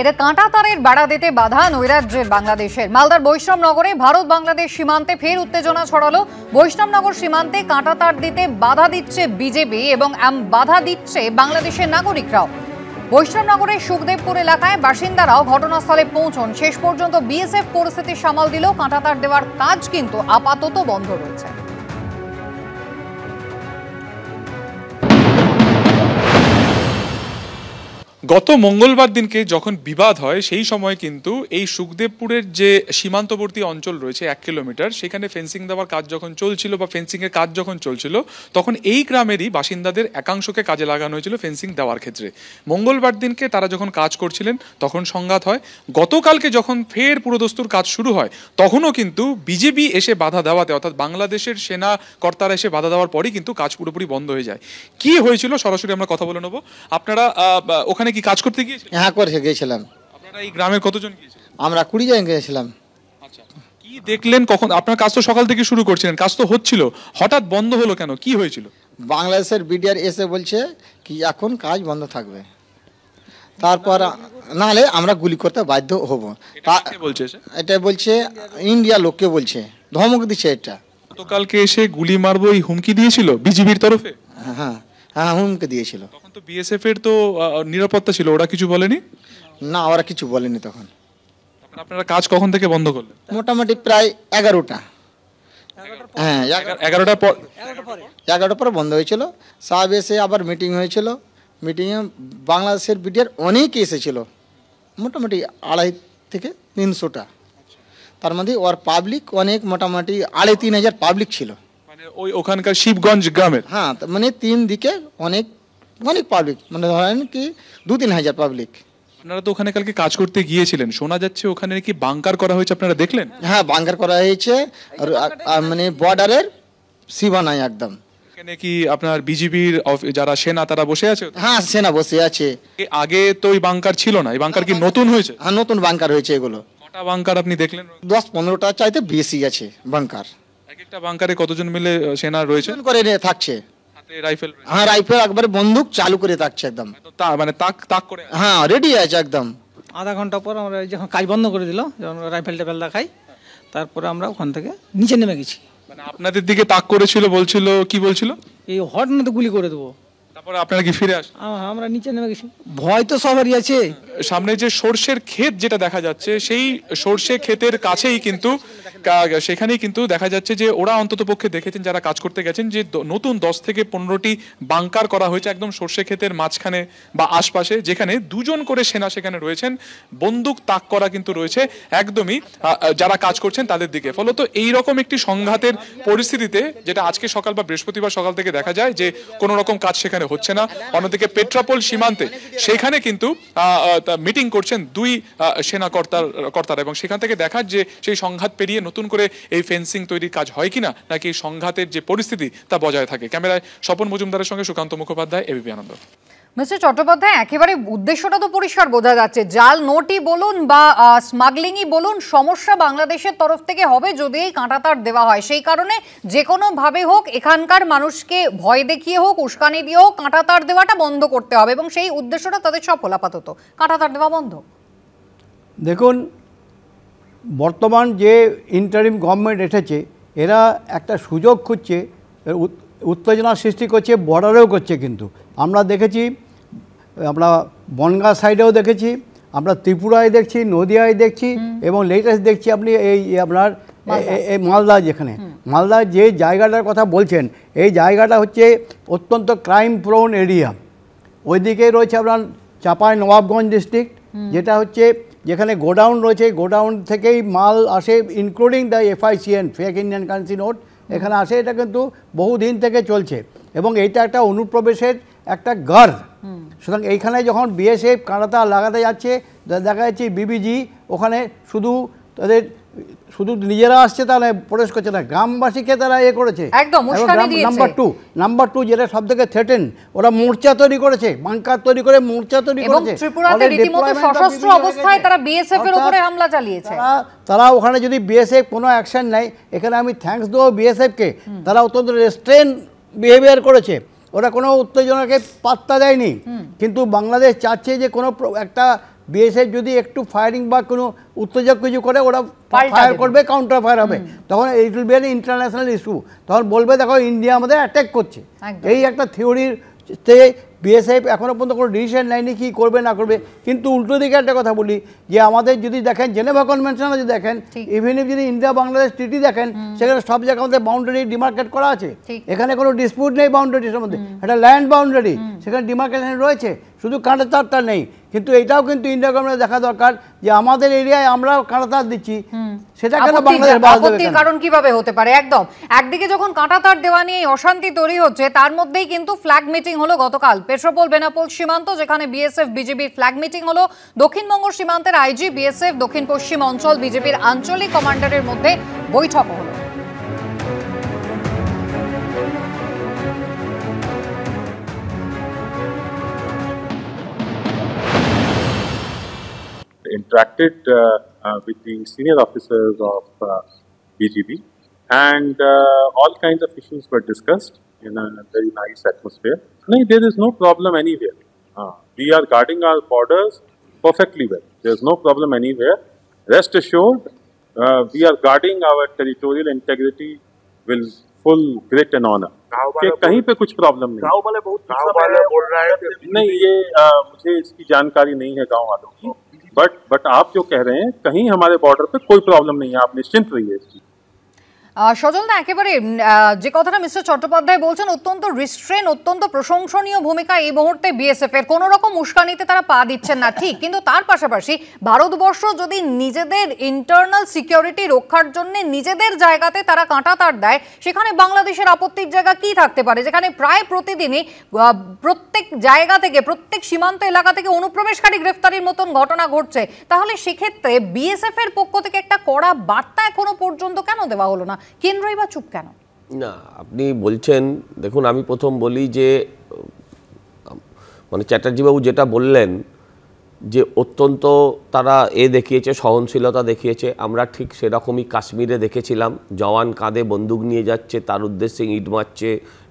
ফের কাঁটাতারের বেড়া দিতে বাধা নৈরাজ্যের বাংলাদেশের। মালদার বৈষ্ণবনগরে ভারত বাংলাদেশ সীমান্তে ফের উত্তেজনা ছড়ালো। বৈষ্ণবনগর সীমান্তে কাঁটাতার দিতে বাধা দিচ্ছে বিজেপি এবং বাধা দিচ্ছে বাংলাদেশের নাগরিকরাও। বৈষ্ণবনগরের সুখদেবপুর এলাকায় বাসিন্দারাও ঘটনাস্থলে পৌঁছন। শেষ পর্যন্ত বিএসএফ পরিস্থিতি সামাল দিল। কাঁটাতার দেওয়ার কাজ কিন্তু আপাতত বন্ধ রয়েছে। গত মঙ্গলবার দিনকে যখন বিবাদ হয় সেই সময় কিন্তু এই সুখদেবপুরের যে সীমান্তবর্তী অঞ্চল রয়েছে 1 কিলোমিটার, সেখানে ফেন্সিং দেওয়ার কাজ যখন চলছিল বা ফেন্সিংয়ের কাজ যখন চলছিল, তখন এই গ্রামেরই বাসিন্দাদের একাংশকে কাজে লাগানো হয়েছিল ফেন্সিং দেওয়ার ক্ষেত্রে। মঙ্গলবার দিনকে তারা যখন কাজ করছিলেন তখন সংঘাত হয়। গতকালকে যখন ফের পুরোদস্তুর কাজ শুরু হয় তখনও কিন্তু বিজেপি এসে বাধা দেওয়াতে, অর্থাৎ বাংলাদেশের সেনা কর্তারা এসে বাধা দেওয়ার পরই কিন্তু কাজ পুরোপুরি বন্ধ হয়ে যায়। কি হয়েছিল সরাসরি আমরা কথা বলে নেবো। আপনারা ওখানে কি কাজ করতে গিয়েছিলেন? হ্যাঁ, করে গিয়েছিলাম। আপনারা এই গ্রামের কতজন গিয়েছিলেন? আমরা 20 জন গিয়েছিলাম। আচ্ছা, কি দেখলেন কখন? আপনার কাজ তো সকাল থেকে শুরু করছিলেন, কাজ তো হচ্ছিল, হঠাৎ বন্ধ হলো কেন? কি হয়েছিল? বাংলাদেশের বিডিআর এসে বলছে কি এখন কাজ বন্ধ থাকবে, তারপর নাহলে আমরা গুলি করতে বাধ্য হব। এটা বলছে ইন্ডিয়া লোককে বলছে, ধমক দিচ্ছে। এটা গতকালকে এসে গুলি মারবো এই হুমকি দিয়েছিল বিজেপির তরফে। হ্যাঁ হ্যাঁ, হুমকি দিয়েছিল। তখন তো বিএসএফ এর তো নিরাপত্তা ছিল, ওরা কিছু বলেনি? না, ওরা কিছু বলেনি তখন। আপনারা কাজ কখন থেকে বন্ধ করলেন? মোটামুটি প্রায় 11টা। হ্যাঁ, 11টার পরে বন্ধ হয়েছিল। সাহেব এসে আবার মিটিং হয়েছিল। মিটিংয়ে বাংলাদেশের বিডিআর অনেকে এসেছিল, মোটামুটি 2.5 থেকে 300টা। তার মধ্যে ওর পাবলিক অনেক, মোটামুটি 2,500 পাবলিক ছিল। মানে ওই ওখানকার শিবগঞ্জ গ্রামের? হ্যাঁ, মানে 3 দিকে অনেক অনেক পাবলিক, মানে ধরেন কি 2-3 হাজার পাবলিক। আপনারা তো ওখানে কালকে কাজ করতে গিয়েছিলেন, শোনা যাচ্ছে ওখানে কি বাংকার করা হয়েছে, আপনারা দেখলেন? হ্যাঁ, বাংকার করা হয়েছে, মানে বর্ডারের সীমানায় একদম। এখানে কি আপনার বিজেপির যারা সেনা তারা বসে আছে? হ্যাঁ, সেনা বসে আছে। আগে তো ওই বাংকার ছিল না, এই বাংকার কি নতুন হয়েছে? হ্যাঁ, নতুন বাংকার হয়েছে এগুলো। কটা বাংকার আপনি দেখলেন? 10-15টা চাইতে বেশি আছে বাংকার। এক একটা বাংকারে কতজন মিলে সেনা রয়েছে করে থাকছে? হাতে রাইফেল? হ্যাঁ, রাইফেল একবারে বন্দুক চালু করে থাকছে একদম, মানে তাক করে। হ্যাঁ, রেডি আছে একদম। আধা ঘন্টা পর আমরা যখন কাজ বন্ধ করে দিল, যখন রাইফেল টাইফেল দেখাই, তারপরে আমরা ওখান থেকে নিচে নেমে গেছি। মানে আপনাদের দিকে তাক করেছিল, বলছিল কি বলছিল? এই হট না তো গুলি করে দেবো। তারপরে আপনারা কি ফিরে আসেন? আমরা নিচে নেমে গেছি। ভয় তো সবারই আছে। সামনে যে সর্ষের ক্ষেত যেটা দেখা যাচ্ছে, সেই সর্ষে ক্ষেতের কাছেই কিন্তু সেখানেই কিন্তু দেখা যাচ্ছে যে ওরা অন্তত পক্ষে দেখেছেন, যারা কাজ করতে গেছেন, যে নতুন 10 থেকে 15টি বাংকার করা হয়েছে একদম সর্ষে ক্ষেতের মাঝখানে বা আশপাশে, যেখানে 2 জন করে সেনা সেখানে রয়েছেন, বন্দুক তাক করা কিন্তু রয়েছে একদমই যারা কাজ করছেন তাদের দিকে। ফলত এইরকম একটি সংঘাতের পরিস্থিতিতে, যেটা আজকে সকাল বা বৃহস্পতিবার সকাল থেকে দেখা যায় যে কোনো রকম কাজ সেখানে হচ্ছে না। অন্যদিকে পেট্রাপোল সীমান্তে সেখানে কিন্তু মিটিং করছেন 2 সেনা কর্তারা, এবং সেখান থেকে দেখার যে সেই সংঘাত পেরিয়ে নতুন করে এই ফেন্সিং তৈরির কাজ হয় কিনা, নাকি এই সংঘাতের যে পরিস্থিতি তা বজায় থাকে। ক্যামেরায় স্বপন মজুমদারের সঙ্গে সুকান্ত মুখোপাধ্যায়, এবিপি আনন্দ। মিস্টার চট্টোপাধ্যায়, একেবারে উদ্দেশ্যটা তো পরিষ্কার বোঝা যাচ্ছে, জাল নোটই বলুন বা স্মাগলিংই বলুন, সমস্যা বাংলাদেশের তরফ থেকে হবে যদি এই কাঁটাতার দেওয়া হয়। সেই কারণে যে কোনোভাবে হোক এখানকার মানুষকে ভয় দেখিয়ে হোক, উস্কানি দিয়ে হোক, কাঁটাতার দেওয়াটা বন্ধ করতে হবে, এবং সেই উদ্দেশ্যটা তাদের সফল। আপাতত কাঁটাতার দেওয়া বন্ধ। দেখুন, বর্তমান যে ইন্টারিম গভর্নমেন্ট এসেছে, এরা একটা সুযোগ খুঁজছে, উত্তেজনা সৃষ্টি করছে, বর্ডারেও করছে। কিন্তু আমরা দেখেছি, আমরা বনগাঁ সাইডেও দেখেছি, আমরা ত্রিপুরায় দেখছি, নদিয়ায় দেখছি, এবং লেটেস্ট দেখছি আপনি এই আপনার এই মালদা, যেখানে মালদা যে জায়গাটার কথা বলছেন, এই জায়গাটা হচ্ছে অত্যন্ত ক্রাইম প্রোন এরিয়া। ওইদিকে রয়েছে আপনার চাঁপাই নবাবগঞ্জ ডিস্ট্রিক্ট, যেটা হচ্ছে যেখানে গোডাউন রয়েছে, গোডাউন থেকেই মাল আসে, including the FICN, fake Indian currency note, এখানে আসে। এটা কিন্তু বহুদিন থেকে চলছে, এবং এইটা একটা অনুপ্রবেশের একটা গড়। সুতরাং এইখানে যখন বিএসএফ কাঁটাতার লাগাতে যাচ্ছে, দেখা যাচ্ছে বিবিজি ওখানে শুধু নিজেরা আসছে, তাহলে প্রবেশ করছে না, গ্রামবাসীকে তারা করেছে। নাম্বার টু যেটা সব থেকে থ্রেটেন, ওরা মোর্চা তৈরি করেছে, বাংকার তৈরি করে মোর্চা তৈরি করেছে। তারা ওখানে যদি বিএসএফ কোনো অ্যাকশন নেয়, এখানে আমি থ্যাঙ্কস দেবো বিএসএফকে, তারা অত্যন্ত রেস্ট্রেন বিহেভিয়ার করেছে। ওরা কোনো উত্তেজনাকে পাত্তা দেয়নি। কিন্তু বাংলাদেশ চাচ্ছে যে কোনো একটা বিএসএফ যদি একটু ফায়ারিং বা কোনো উত্তেজক কিছু করে ওরা ফায়ার করবে, কাউন্টার ফায়ার হবে, তখন it will be N international issue. তখন বলবে দেখো ইন্ডিয়া আমাদের অ্যাটাক করছে। এই একটা থিওরির বিএসএফ এখনও পর্যন্ত কোনো ডিসিশন নেয়নি কী করবে না করবে। কিন্তু উল্টো দিকে একটা কথা বলি যে আমাদের যদি দেখেন জেনেভা কনভেনশন যদি দেখেন, ইভেন যদি ইন্ডিয়া বাংলাদেশ ট্রিটি দেখেন, সেখানে সব জায়গায় আমাদের বাউন্ডারি ডিমার্কেট করা আছে। এখানে কোনো ডিসপিউট নেই বাউন্ডারির মধ্যে, এটা ল্যান্ড বাউন্ডারি, সেখানে ডিমার্কেশন রয়েছে, শুধু কাঁটাতারটা নেই। কিন্তু এটাও কিন্তু ইন্ডিয়া গভর্নমেন্ট দেখা দরকার যে আমাদের এরিয়ায় আমরা কাঁটাতার দিচ্ছি, সেটা কেন বাংলাদেশ আপত্তির কারণ কিভাবে হতে পারে? একদম একদিকে যখন কাঁটাতার দেওয়া নিয়ে অশান্তি তৈরি হচ্ছে, তার মধ্যেই কিন্তু ফ্ল্যাগ মিটিং হলো গতকাল পেট্রোপোল বেনাপোল সীমান্ত, যেখানে বিএসএফ বিজেপির ফ্ল্যাগ মিটিং হলো। দক্ষিণবঙ্গ সীমান্তের আইজি, বিএসএফ দক্ষিণ পশ্চিম অঞ্চল বিজেপির আঞ্চলিক কমান্ডারের মধ্যে বৈঠক হলো। Interacted with the senior officers of BGB, and all kinds of issues were discussed in a very nice atmosphere. No, there is no problem anywhere. We are guarding our borders perfectly well. There is no problem anywhere. Rest assured, we are guarding our territorial integrity with full grit and honor. कि कहीं पे कुछ problem नहीं। गाँव वाले बोल रहा है नहीं, ये मुझे इसकी जानकारी नहीं है गाँव वालों की, बट आप जो कह रहे हैं कहीं हमारे बॉर्डर पे कोई प्रॉब्लम नहीं है, आप निश्चिंत रहिए इस चीज। সজলদা, একেবারে যে কথাটা মিস্টার চট্টোপাধ্যায় বলছেন, অত্যন্ত রিস্ট্রেন, অত্যন্ত প্রশংসনীয় ভূমিকা এই মুহূর্তে বিএসএফ এর। কোনো রকম উস্কানিতে তারা পা দিচ্ছেন না, ঠিক, কিন্তু তার পাশাপাশি ভারতবর্ষ যদি নিজেদের ইন্টারনাল সিকিউরিটি রক্ষার জন্য নিজেদের জায়গাতে তারা কাঁটাতার দেয়, সেখানে বাংলাদেশের আপত্তির জায়গা কি থাকতে পারে? যেখানে প্রায় প্রতিদিনই প্রত্যেক জায়গা থেকে, প্রত্যেক সীমান্ত এলাকা থেকে অনুপ্রবেশকারী গ্রেফতারির মতন ঘটনা ঘটছে, তাহলে সেক্ষেত্রে বিএসএফ এর পক্ষ থেকে একটা কড়া বার্তা এখনো পর্যন্ত কেন দেওয়া হলো না? কেন্দ্রই বা চুপ কেন? না, আপনি বলছেন, দেখুন আমি প্রথম বলি যে মানে চ্যাটার্জিবাবু যেটা বললেন যে অত্যন্ত তারা দেখিয়েছে, সহনশীলতা দেখিয়েছে। আমরা ঠিক সেরকমই কাশ্মীরে দেখেছিলাম, জওয়ান কাঁধে বন্দুক নিয়ে যাচ্ছে, তার উদ্দেশ্যে ইট মারছে,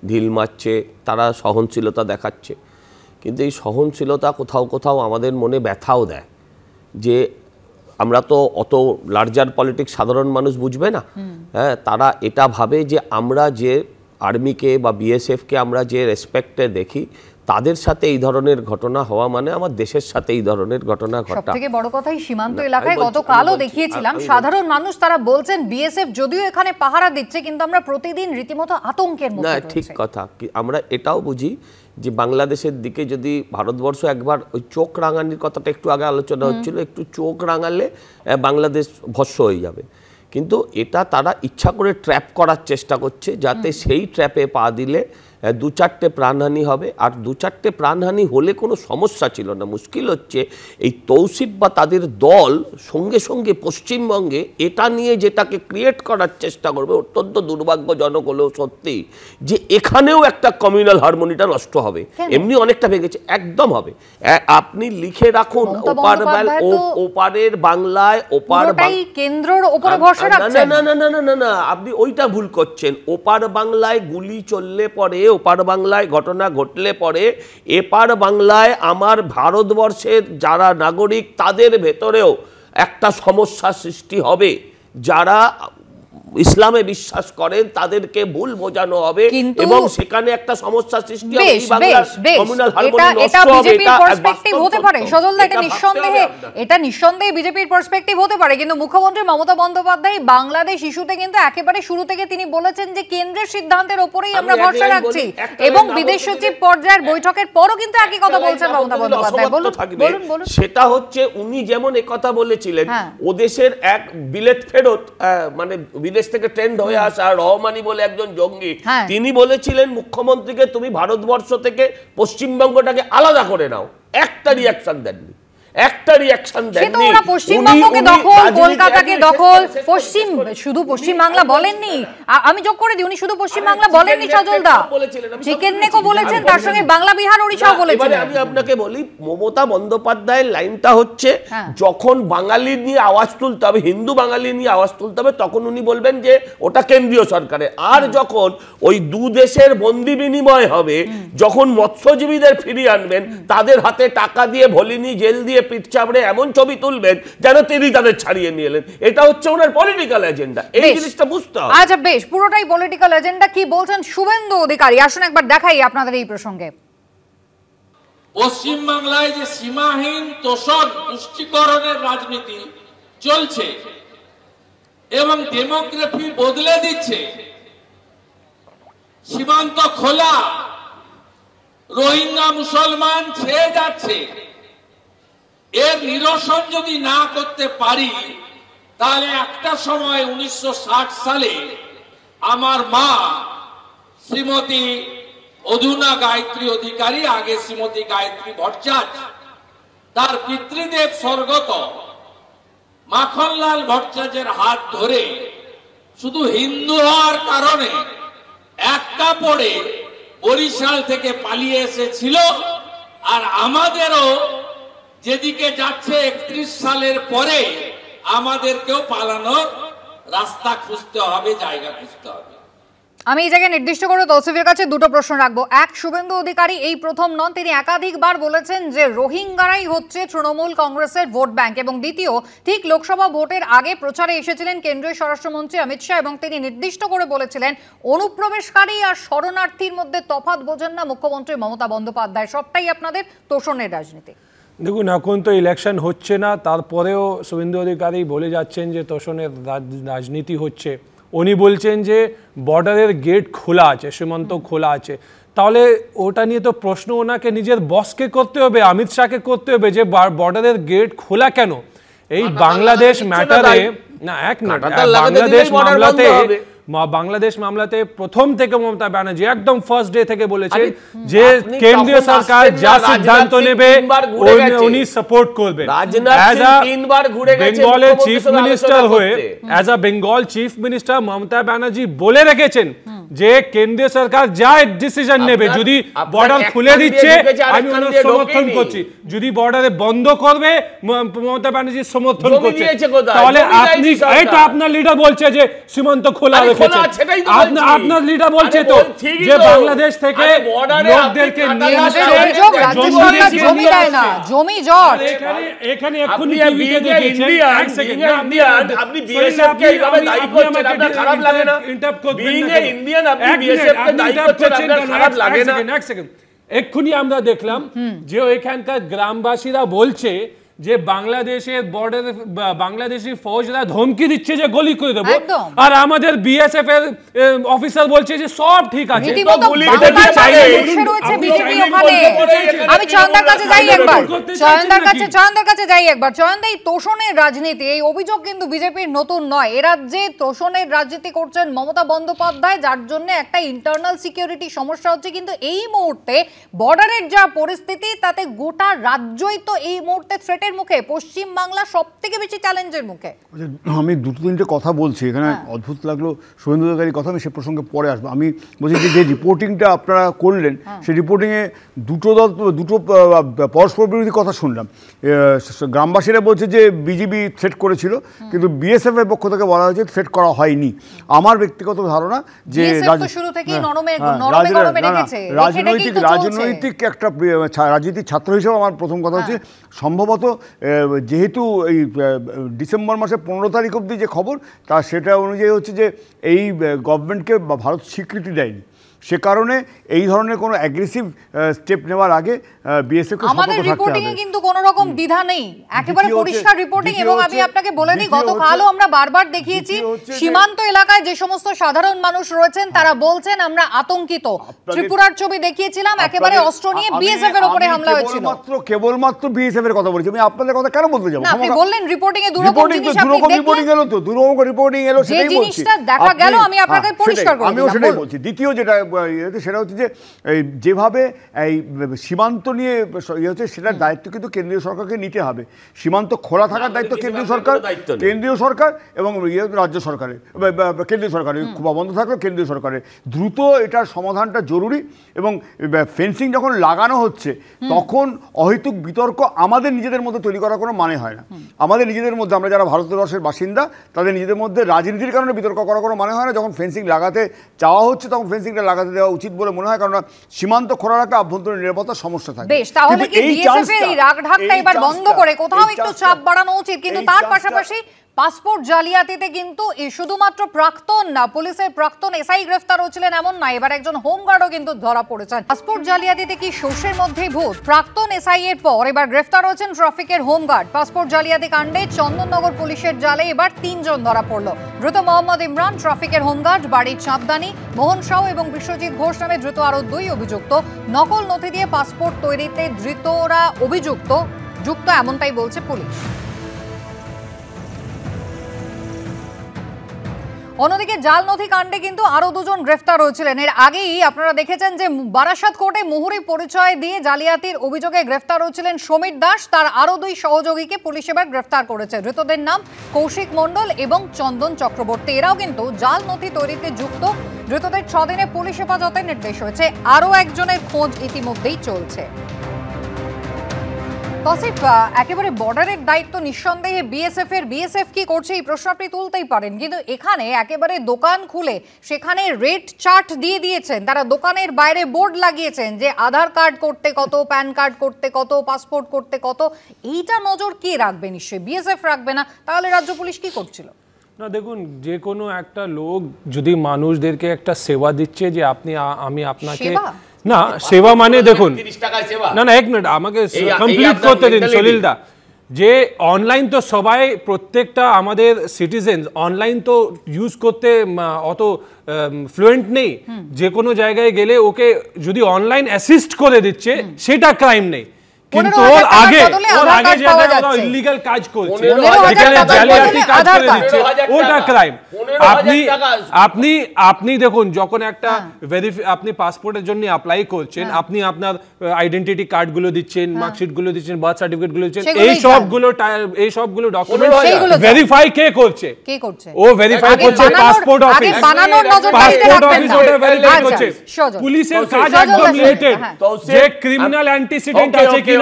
ঢিল মারছে, তারা সহনশীলতা দেখাচ্ছে। কিন্তু এই সহনশীলতা কোথাও কোথাও আমাদের মনে ব্যথাও দেয় যে আমরা তো অত লার্জার পলিটিক্স সাধারণ মানুষ বুঝবে না। হ্যাঁ, তারা এটা ভাবে যে আমরা যে আর্মিকে বা বিএসএফকে আমরা যে রেসপেক্টে দেখি, তাদের সাথে এই ধরনের ঘটনা হওয়া মানে আমার দেশের সাথে এই ধরনের ঘটনা ঘটা। সবথেকে বড় কথা, এই সীমান্ত এলাকায় গতকালও দেখিয়েছিলাম সাধারণ মানুষ তারা বলছেন বিএসএফ যদিও এখানে পাহারা দিচ্ছে, কিন্তু আমরা প্রতিদিন রীতিমতো আতঙ্কের মধ্যে না, রয়েছি। ঠিক কথা। আমরা এটাও বুঝি যে বাংলাদেশের দিকে যদি ভারতবর্ষ একবার ওই চোখ রাঙানির কথাটা একটু আগে আলোচনা হচ্ছিল, একটু চোখ রাঙালে বাংলাদেশ ভস্ম হয়ে যাবে। কিন্তু এটা তারা ইচ্ছা করে ট্র্যাপ করার চেষ্টা করছে, যাতে সেই ট্র্যাপে পা দিলে দু চারটে প্রাণহানি হবে। আর দু চারটে প্রাণহানি হলে কোনো সমস্যা ছিল না। মুশকিল হচ্ছে এই তৌসিফ বা তাদের দল সঙ্গে সঙ্গে পশ্চিমবঙ্গে এটা নিয়ে যেটাকে ক্রিয়েট করার চেষ্টা করবে, অত্যন্ত দুর্ভাগ্যজনক হলেও সত্যি, যে এখানেও একটা কমিউনাল হারমোনিটা নষ্ট হবে। এমনি অনেকটা ভেঙেছে, একদম হবে। আপনি লিখে রাখুন, ওপারের বাংলায়, ওপার কেন্দ্রের উপরে ভরসা রাখছেন। না না না না না না, আপনি ওইটা ভুল করছেন। ওপার বাংলায় গুলি চললে পরে, ওপার বাংলায় ঘটনা ঘটলে পরে, এপার বাংলায় আমার ভারতবর্ষের যারা নাগরিক তাদের ভেতরেও একটা সমস্যা সৃষ্টি হবে। যারা ইসলামে বিশ্বাস করেন তাদেরকে ভুল বোঝানো হবে এবং সেখানে একটা সমস্যা সৃষ্টি হবে। এই বাংলার কমিউনাল হারমোনি নষ্ট হবে। এটা পার্সপেক্টিভ হতে পারে সজলদা, এটা নিঃসন্দেহে বিজেপির পার্সপেক্টিভ হতে পারে। কিন্তু মুখ্যমন্ত্রী মমতা বন্দ্যোপাধ্যায় বাংলাদেশ ইস্যুতে কিন্তু একেবারে শুরু থেকে তিনি বলেছেন যে কেন্দ্রের সিদ্ধান্তের উপরেই আমরা ভরসা রাখছি, এবং বিদেশ সচিব পর্যায়ের বৈঠকের পরও কিন্তু একই কথা বলছেন মমতা বন্দ্যোপাধ্যায়। বলুন। সেটা হচ্ছে উনি যেমন একথা বলেছিলেন, ও দেশের এক বিলেত ফেরত, মানে বিদেশ থেকে ট্রেন্ড হয়ে আসা রহমানি বলে একজন জঙ্গি, তিনি বলেছিলেন মুখ্যমন্ত্রীকে তুমি ভারতবর্ষ থেকে পশ্চিমবঙ্গটাকে আলাদা করে নাও। একটা রিঅ্যাকশন দেননি, একটা রিঅ্যাকশন দেননি। পশ্চিমবঙ্গকে দখল, কলকাতাকে দখল, শুধু পশ্চিম বাংলা বলেননি, আমি যোগ করে দিই, উনি শুধু পশ্চিম বাংলা বলেননি সজলদা, চিকেন নেকও বলেছেন, তার সঙ্গে বাংলা, বিহার, ওড়িশাও বলেছেন। আমি আপনাকে বলি, মমতা বন্দ্যোপাধ্যায়ের লাইনটা হচ্ছে যখন বাঙালি নিয়ে আওয়াজ তুলতে হবে, হিন্দু বাঙালি নিয়ে আওয়াজ তুলতে হবে, তখন উনি বলবেন যে ওটা কেন্দ্রীয় সরকারের। আর যখন ওই দু দেশের বন্দি বিনিময় হবে, যখন মৎস্যজীবীদের ফিরিয়ে আনবেন, তাদের হাতে টাকা দিয়ে ভলিনি জেল দিয়ে পিঠ চাপড়ে এমন ছবি তুলবেন যেন তিনি তাদের ছাড়িয়ে নিয়ে এলেন। এটা হচ্ছে ওনার পলিটিক্যাল এজেন্ডা, এই জিনিসটা বুঝতে হবে। আচ্ছা বেশ, পুরোটাই পলিটিক্যাল এজেন্ডা। কি বলছেন শুভেন্দু অধিকারী, আসুন একবার দেখাই আপনাদের এই প্রসঙ্গে। পশ্চিমবাংলায় যে সীমাহীন তোষণ তুষ্টিকরণের রাজনীতি চলছে এবং ডেমোগ্রাফি বদলে দিচ্ছে, সীমান্ত খোলা, রোহিঙ্গা মুসলমান ছেয়ে যাচ্ছে, এর নিরসন যদি না করতে পারি তাহলে একটা সময় 1960 সালে আমার মা শ্রীমতী অধুনা গায়ত্রী অধিকারী, আগে শ্রীমতী গায়ত্রী ভট্টাচার্য, তার পিতৃদেব স্বর্গত মাখনলাল ভট্টাচার্যের হাত ধরে শুধু হিন্দু হওয়ার কারণে এক কাপড়ে বরিশাল থেকে পালিয়ে এসেছিল। আর আমাদেরও যেদিকে যাচ্ছে 31 সালের পরে আমাদেরকেও পালানোর রাস্তা খুঁজতে হবে, জায়গা খুঁজতে হবে। আমি এই জায়গায় নির্দিষ্ট করে তৌসিফের কাছে দুটো প্রশ্ন রাখবো। এক, শুভেন্দু অধিকারী এই প্রথম নন, তিনি একাধিকবার বলেছেন যে রোহিঙ্গারাই হচ্ছে তৃণমূল কংগ্রেসের ভোট ব্যাংক। এবং দ্বিতীয়, ঠিক লোকসভা ভোটের আগে প্রচারে এসেছিলেন কেন্দ্রীয় স্বরাষ্ট্রমন্ত্রী অমিত শাহ এবং তিনি নির্দিষ্ট করে বলেছিলেন অনুপ্রবেশকারী আর শরণার্থীর মধ্যে তফাৎ বোঝেন না মুখ্যমন্ত্রী মমতা বন্দ্যোপাধ্যায়, সবটাই আপনাদের তোষণের রাজনীতি। দেখুন, এখন তো ইলেকশন হচ্ছে না, তারপরেও শুভেন্দু অধিকারী বলে যাচ্ছেন যে তোষণের রাজনীতি হচ্ছে। উনি বলছেন যে বর্ডারের গেট খোলা আছে, সীমান্ত খোলা আছে, তাহলে ওটা নিয়ে তো প্রশ্ন ওনাকে নিজের বসকে করতে হবে, অমিত শাহকে করতে হবে যে বর্ডারের গেট খোলা কেন। এই বাংলাদেশ ম্যাটারে না, এক মিনিট, বাংলাদেশ মামলাতে প্রথম থেকে মমতা ব্যানার্জি একদম ফার্স্ট ডে থেকে বলেছে যে কেন্দ্রীয় সরকার যা সিদ্ধান্ত নেবে উনি সাপোর্ট করবেন। বেঙ্গলের চিফ মিনিস্টার হয়ে, as a Bengal chief minister Mamata Banerjee বলে রেখেছেন যে কেন্দ্রীয় সরকার যা ডিসিশন নেবে, যদি বর্ডার খুলে দিচ্ছে আমি ওনার সমর্থন করছি, যদি বর্ডারে বন্ধ করবে মমতা ব্যানার্জি সমর্থন করছে। তাহলে আপনি, এই তো আপনার লিডার বলছে যে সীমান্ত খোলা রেখেছে, আপনার লিডার বলছে তো যে বাংলাদেশ থেকে লোকদেরকে নিয়ে জমি দেয় না, জমি জট। এখানে এখনই টিভিতে দেখেছেন, এক সেকেন্ড, আপনি বিএসএফ কে এইভাবে দায়ী করছেন, আপনার খারাপ লাগে না? ইন্টারাপ্ট করবেন না, ইন্ডিয়ান আপনি বিএসএফ কে দায়ী করছেন, আপনার খারাপ লাগে না? এক সেকেন্ড, এক্ষুনি আমরা দেখলাম যে ওইখানকার গ্রামবাসীরা বলছে যে বাংলাদেশের বর্ডারে বাংলাদেশি ফৌজরা ধমকি দিচ্ছে যে গুলি করে দেবো, আর আমাদের বিএসএফ এর অফিসার বলছে যে সব ঠিক আছে। আমি চয়নদার কাছে যাই একবার। চয়নদা, এই তোষণের রাজনীতি, এই অভিযোগ কিন্তু বিজেপির নতুন নয়। এ রাজ্যে তোষণের রাজনীতি করছেন মমতা বন্দ্যোপাধ্যায়, যার জন্য একটা ইন্টারনাল সিকিউরিটি সমস্যা হচ্ছে। কিন্তু এই মুহূর্তে বর্ডারের যা পরিস্থিতি, তাতে গোটা রাজ্যই তো এই মুহূর্তে থ্রেটের মুখে, পশ্চিম বাংলা সব থেকে বেশি চ্যালেঞ্জের মুখে। আমি দুটো তিনটে কথা বলছি এখানে, অদ্ভুত লাগলো শুভেন্দু অধিকারীর কথা, আমি সে প্রসঙ্গে পরে আসবো। আমি বলছি যে রিপোর্টিংটা আপনারা করলেন, সেই রিপোর্টিংয়ে দুটো পরস্পর বিরোধী কথা শুনলাম। গ্রামবাসীরা বলছে যে বিজেপি থ্রেট করেছিল, কিন্তু বিএসএফ এর পক্ষ থেকে বলা হয়েছে থ্রেট করা হয়নি। আমার ব্যক্তিগত ধারণা যে রাজনৈতিক একটা রাজনীতির ছাত্র হিসেবে আমার প্রথম কথা হচ্ছে সম্ভবত যেহেতু এই ডিসেম্বর মাসের 15 তারিখ অবধি যে খবর, তা সেটা অনুযায়ী হচ্ছে যে এই গভর্নমেন্টকে ভারত স্বীকৃতি দেয়নি, সে কারণে এই ধরনের কোনো অ্যাগ্রেসিভ স্টেপ নেওয়ার আগে বিএসএফকে সতর্ক থাকতে হবে। আমাদের রিপোর্টিং এ কিন্তু কোনো রকম দ্বিধা নেই, একেবারে পরিষ্কার রিপোর্টিং। এবং আমি আপনাকে বলে দিই, গতকালও আমরা বারবার দেখিয়েছি সীমান্ত এলাকায় যে সমস্ত সাধারণ মানুষ রয়েছেন তারা বলছেন আমরা আতঙ্কিত। ত্রিপুরার ছবি দেখিয়েছিলাম, একেবারে অস্ত্র নিয়ে বিএসএফ এর উপরে হামলা হয়েছিল। কেবলমাত্র বিএসএফ এর কথা বলছি, আমি আপনাদের কথা কেন বলতে যাব? আপনি বললেন রিপোর্টিং এ দুরকম জিনিস আপনি দেখলেন, রিপোর্টিং এলো তো দুরকম রিপোর্টিং এলো, সেটাই বলছি। যে জিনিসটা দেখা গেল আমি আপনাকে পরিষ্কার করে দিলাম। আমিও সেটাই বলছি। দ্বিতীয় যেটা সেটা হচ্ছে যে যেভাবে এই সীমান্ত নিয়ে হচ্ছে, সেটার দায়িত্ব কিন্তু কেন্দ্রীয় সরকারকে নিতে হবে। সীমান্ত খোলা থাকার দায়িত্ব কেন্দ্রীয় সরকার এবং রাজ্য সরকারের, কেন্দ্রীয় সরকারের, বন্ধ থাকলেও কেন্দ্রীয় সরকারের। দ্রুত এটার সমাধানটা জরুরি। এবং ফেন্সিং যখন লাগানো হচ্ছে তখন অহেতুক বিতর্ক আমাদের নিজেদের মধ্যে তৈরি করার কোনো মানে হয় না। আমাদের নিজেদের মধ্যে, আমরা যারা ভারতবর্ষের বাসিন্দা, তাদের নিজেদের মধ্যে রাজনীতির কারণে বিতর্ক করার কোনো মানে হয় না। যখন ফেন্সিং লাগাতে চাওয়া হচ্ছে তখন ফেন্সিংটা লাগাতে লাগাতে দেওয়া উচিত বলে মনে হয়, কারণ সীমান্ত খোলা রাখলে আভ্যন্তরীণ নিরাপত্তার সমস্যা থাকে। বেশ, তাহলে কি বিএসএফ এর এই রাগঢাকটা এবার বন্ধ করে কোথাও একটু চাপ বাড়ানো উচিত? কিন্তু তার পাশাপাশি পাসপোর্ট জালিয়াতিতে কিন্তু শুধুমাত্র প্রাক্তন না, পুলিশের প্রাক্তন এসআই গ্রেফতার হয়েছিলেন এমন না, এবার একজন হোমগার্ডও কিন্তু ধরা পড়েছেন। পাসপোর্ট জালিয়াতিতে কি সর্ষের মধ্যেই ভূত? প্রাক্তন এসআই এর পর এবার গ্রেফতার হয়েছেন ট্রাফিকের হোমগার্ড। পাসপোর্ট জালিয়াতি কাণ্ডে চন্দননগর পুলিশের জালে এবার 3 জন ধরা পড়ল। ধৃত মোহাম্মদ ইমরান, ট্রাফিকের হোমগার্ড, বাড়ির চাঁদদানি, মোহন সাউ এবং বিশ্বজিৎ ঘোষ নামে ধৃত আরো 2 অভিযুক্ত। নকল নথি দিয়ে পাসপোর্ট তৈরিতে ধৃতরা যুক্ত এমনটাই বলছে পুলিশ। অন্যদিকে জাল নথি কাণ্ডে কিন্তু আরো 2 জন গ্রেফতার হয়েছিলেন। এর আগেই আপনারা দেখেছেন যে বারাসাত কোর্টে মুহুরি পরিচয় দিয়ে জালিয়াতির অভিযোগে গ্রেফতার হয়েছিলেন সমীর দাস। তার আরো 2 সহযোগীকে পুলিশ এবার গ্রেফতার করেছে। ধৃতদের নাম কৌশিক মণ্ডল এবং চন্দন চক্রবর্তী। এরাও কিন্তু জাল নথি তৈরিতে যুক্ত। ধৃতদের 6 দিনে পুলিশ হেফাজতের নির্দেশ হয়েছে। আরো একজনের খোঁজ ইতিমধ্যেই চলছে। তসিফ, একেবারে বর্ডারের দায়িত্ব নিঃসন্দেহে বিএসএফ কি করছে এই প্রশ্ন আপনি তুলতেই পারেন, কিন্তু এখানে একেবারে দোকান খুলে সেখানে রেট চার্ট দিয়ে দিয়েছেন। তারা দোকানের বাইরে বোর্ড লাগিয়েছেন যে আধার কার্ড করতে কত, প্যান কার্ড করতে কত, পাসপোর্ট করতে কত। এইটা নজর কে রাখবে? নিশ্চয়ই বিএসএফ রাখবে না, তাহলে রাজ্য পুলিশ কি করছিল? না দেখুন, যে কোনো একটা লোক যদি মানুষদেরকে একটা সেবা দিচ্ছে যে আমি আপনাকে, না সেবা মানে দেখুন, না এক মিনিট আমাকে কমপ্লিট করতে দিন সলিলদা। যে অনলাইন তো সবাই, প্রত্যেকটা আমাদের সিটিজেন অনলাইন তো ইউজ করতে অত ফ্লুয়েন্ট নেই। যে কোনো জায়গায় গেলে ওকে যদি অনলাইন অ্যাসিস্ট করে দিচ্ছে সেটা ক্রাইম নেই, কিন্তু ওর আগে যারা ইলিগাল কাজ করছে, যেখানে জালিয়াতি কাজ করে দিচ্ছে, ওটা ক্রাইম। আপনি দেখুন, যখন একটা আপনি পাসপোর্টের জন্য অ্যাপ্লাই করছেন, আপনি আপনার আইডেন্টিটি কার্ড গুলো দিচ্ছেন, মার্কশিট গুলো দিচ্ছেন, বার্থ সার্টিফিকেট গুলো দিচ্ছেন, এই সবগুলো ডকুমেন্ট ভেরিফাই কে করছে? ও ভেরিফাই করছে পাসপোর্ট অফিস। পাসপোর্ট অফিস ওটা ভেরিফাই করছে। পুলিশের কাজ একদম লিমিটেড, যে ক্রিমিনাল অ্যান্টিসিডেন্ট আছে কিনা,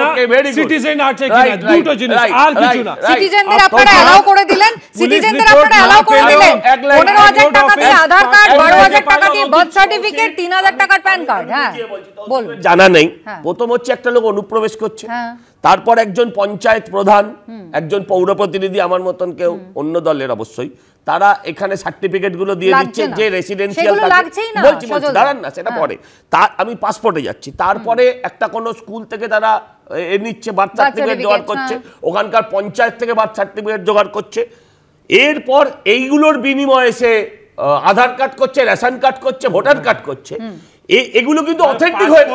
সিটিজেন আছে কিনা, দুটো জিনিস, আর কিছু না। সিটিজেনদের আপনারা অ্যালাউ করে দিলেন, 15,000 টাকা দিয়ে আধার কার্ড, 12,000 টাকা দিয়ে বার্থ সার্টিফিকেট, 3,000 টাকার প্যান কার্ড। হ্যাঁ বলুন। জানা নেই, প্রথম হচ্ছে একটা লোক অনুপ্রবেশ করছে, তারপর একজন পঞ্চায়েত প্রধান, একজন পৌর প্রতিনিধি আমার মতন কেউ অন্য দলের অবশ্যই, তারা এখানে সার্টিফিকেট গুলো দিয়ে দিচ্ছে যে রেসিডেন্সিয়াল। বলছি দাঁড়ান না, সেটা পরে। আমি পাসপোর্টে যাচ্ছি, তারপরে একটা কোনো স্কুল থেকে তারা নিচ্ছে, বার্থ সার্টিফিকেট জোগাড় করছে, ওখানকার পঞ্চায়েত থেকে বার্থ সার্টিফিকেট জোগাড় করছে, এরপর এইগুলোর বিনিময়ে সে আধার কার্ড করছে, রেশন কার্ড করছে, ভোটার কার্ড করছে। এগুলো কিন্তু অথেন্টিক হয়ে,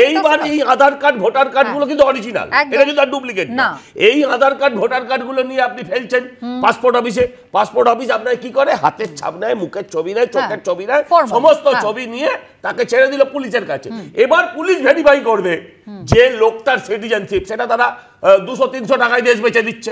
এইবার এই আধার কার্ড ভোটার কার্ড গুলো কিন্তু অরিজিনাল, এটা কিন্তু আর ডুপ্লিকেট না। এই আধার কার্ড ভোটার কার্ড গুলো নিয়ে আপনি ফেলছেন পাসপোর্ট অফিসে। পাসপোর্ট অফিস আপনার কি করে? হাতের ছাপ নেয়, মুখের ছবি নেয়, চোখের ছবি নেয়, সমস্ত ছবি নিয়ে তাকে ছেড়ে দিল পুলিশের কাছে। এবার পুলিশ ভেরিফাই করবে যে লোকটার সিটিজেনশিপ, সেটা তারা 200-300 টাকায় দেশ বেচে দিচ্ছে।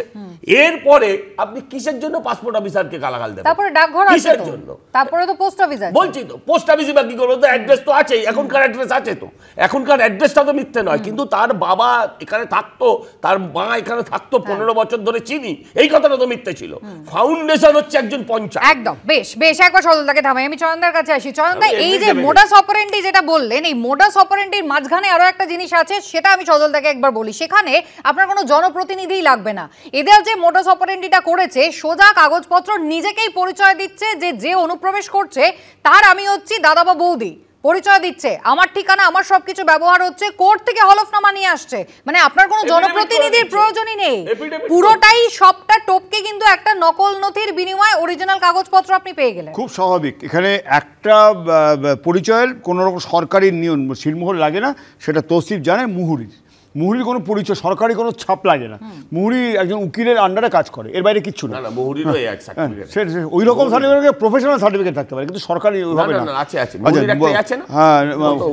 এরপরে আপনি কিসের জন্য পাসপোর্ট অফিসারকে গালাগাল দেবেন? তারপরে ডাকঘর আছে, কিসের জন্য? তারপরে তো পোস্ট অফিস আছে। বলছি তো, পোস্ট অফিসে বা কি করবো? তো অ্যাড্রেস তো আছেই, এখনকার অ্যাড্রেস আছে তো, এখনকার অ্যাড্রেসটা তো মিথ্যে নয়। কিন্তু তার বাবা এখানে থাকতো, তার মা এখানে থাকতো, 15 বছর ধরে চিনি, এই কথাটা তো মিথ্যে ছিল। ফাউন্ডেশন হচ্ছে একজন পঞ্চায়েত। একদম। বেশ একবার সজলদাকে থামাই, আমি চয়নদার কাছে আসি। চয়নদা, এই যে মোডাস অপারেন্ডি যেটা বললেন, এই মোডাস অপারেন্ডির মাঝখানে আরো একটা জিনিস আছে, সেটা আমি সজলদাকে একবার বলি। সেখানে আপনার কোনো জনপ্রতিনিধিই লাগবে না। এদের যে মোডাস অপারেন্ডিটা করেছে, সোজা কাগজপত্র নিজেকেই পরিচয় দিচ্ছে যে অনুপ্রবেশ করছে তার আমি হচ্ছি দাদা বা বৌদি, পরিচয় দিচ্ছে, আমার ঠিকানা, আমার সবকিছু ব্যবহার হচ্ছে, কোর্ট থেকে হলফনামা নিয়ে আসছে। মানে আপনার কোনো জনপ্রতিনিধির প্রয়োজনই নেই, পুরোটাই সবটা টপকে কিন্তু একটা নকল নথির বিনিময়ে অরিজিনাল কাগজপত্র আপনি পেয়ে গেলেন। খুব স্বাভাবিক, এখানে একটা পরিচয়ের কোনো রকম সরকারি নিয়ম সিলমোহর লাগে না, সেটা তৌসিফ জানে। মুহুরির কোনো পরিচয়, সরকারি কোনো ছাপ লাগে না। মুহুরি একজন উকিলের আন্ডারে কাজ করে, এর বাইরে কিচ্ছু না। ওই রকম সার্টিফিকেট, প্রফেশনাল সার্টিফিকেট থাকতে পারে, কিন্তু সরকারি ওইভাবে না। হ্যাঁ,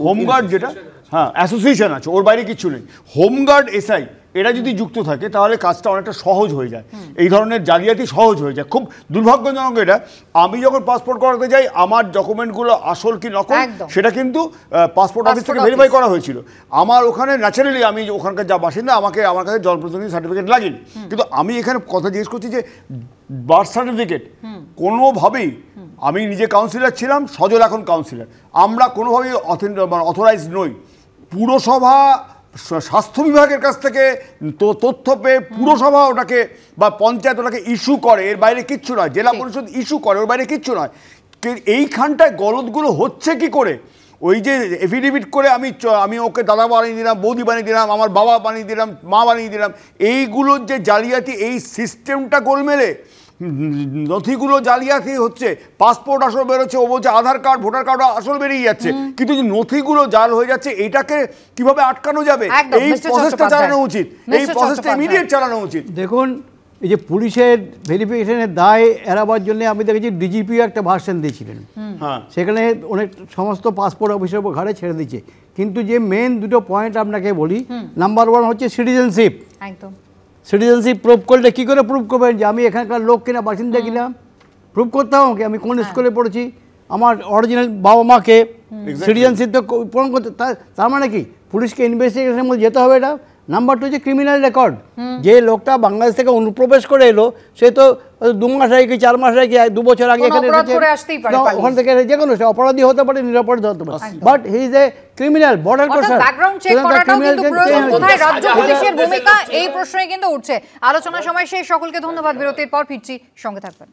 হোমগার্ড যেটা, হ্যাঁ অ্যাসোসিয়েশন আছে, ওর বাইরে কিচ্ছু নেই। হোমগার্ড এসআই এরা যদি যুক্ত থাকে তাহলে কাজটা অনেকটা সহজ হয়ে যায়, এই ধরনের জালিয়াতি সহজ হয়ে যায়। খুব দুর্ভাগ্যজনক এটা, আমি যখন পাসপোর্ট করাতে যাই আমার ডকুমেন্টগুলো আসল কি নকল সেটা কিন্তু পাসপোর্ট অফিস থেকে ভেরিফাই করা হয়েছিল। আমার ওখানে ন্যাচারালি আমি ওখানকার যা বাসিন্দা আমার কাছে জনপ্রতিনিধি সার্টিফিকেট লাগেনি, কিন্তু আমি এখানে কথা জিজ্ঞেস করছি যে বার্থ সার্টিফিকেট কোনোভাবেই, আমি নিজে কাউন্সিলর ছিলাম, সজল এখন কাউন্সিলর, আমরা কোনোভাবেই অথরাইজ নই। পুরসভা স্বাস্থ্য বিভাগের কাছ থেকে তথ্য পেয়ে পুরসভা ওটাকে বা পঞ্চায়েত ওটাকে ইস্যু করে, এর বাইরে কিচ্ছু নয়। জেলা পরিষদ ইস্যু করে, ওর বাইরে কিচ্ছু নয়। এইখানটায় গলতগুলো হচ্ছে কি করে? ওই যে এফিডেভিট করে আমি ওকে দাদা বানিয়ে দিলাম, বৌদি বানিয়ে দিলাম, আমার বাবা বানিয়ে দিলাম, মা বানিয়ে দিলাম, এইগুলোর যে জালিয়াতি, এই সিস্টেমটা গোলমেলে নথিগুলো জালিয়াতি হচ্ছে। পাসপোর্ট আসল বেরোচ্ছে, ও বলছে আধার কার্ড ভোটার কার্ড আসল বেরিয়ে যাচ্ছে, কিন্তু যে নথিগুলো জাল হয়ে যাচ্ছে এটাকে কিভাবে আটকানো যাবে? এই প্রসেসটা চালানো উচিত, এই প্রসেসটা ইমিডিয়েট চালানো উচিত। দেখুন, এই যে পুলিশের ভেরিফিকেশনের দায় এড়াবার জন্য আমি দেখেছি ডিজিপিও একটা ভার্সন দিয়েছিলেন, সেখানে অনেক সমস্ত পাসপোর্ট অফিসের উপর ঘাড়ে ছেড়ে দিচ্ছে। কিন্তু যে মেন দুটো পয়েন্ট আপনাকে বলি, নাম্বার 1 হচ্ছে সিটিজেনশিপ। একদম সিটিজেনশিপ প্রুভ করলে কী করে প্রুভ করবেন যে আমি এখানকার লোক কিনা, বাসিন্দা কিনা? প্রুভ করতে হবে আমাকে আমি কোন স্কুলে পড়েছি, আমার অরিজিনাল বাবা মাকে, সিটিজেনশিপ তো পূরণ করতে। তার মানে কি পুলিশকে ইনভেস্টিগেশনের মধ্যে যেতে হবে এটা। নাম্বার 2 হচ্ছে ক্রিমিনাল রেকর্ড। যে লোকটা বাংলাদেশ থেকে অনুপ্রবেশ করে এলো সে তো 2 মাস আগে কি 4 মাস আগে 2 বছর আগে এখানে ওখান থেকে যে কোনো অপরাধী হতে পারে, নিরাপরাধী হতে পারে, but he is a criminal. Border crosser, background check করাটাও কিন্তু প্রয়োজন। কোথায় রাজ্য পুলিশের ভূমিকা, এই প্রশ্নই কিন্তু উঠছে। আলোচনার সময় শেষ, সকলকে ধন্যবাদ। বিরতির পর ফিরছি, সঙ্গে থাকবেন।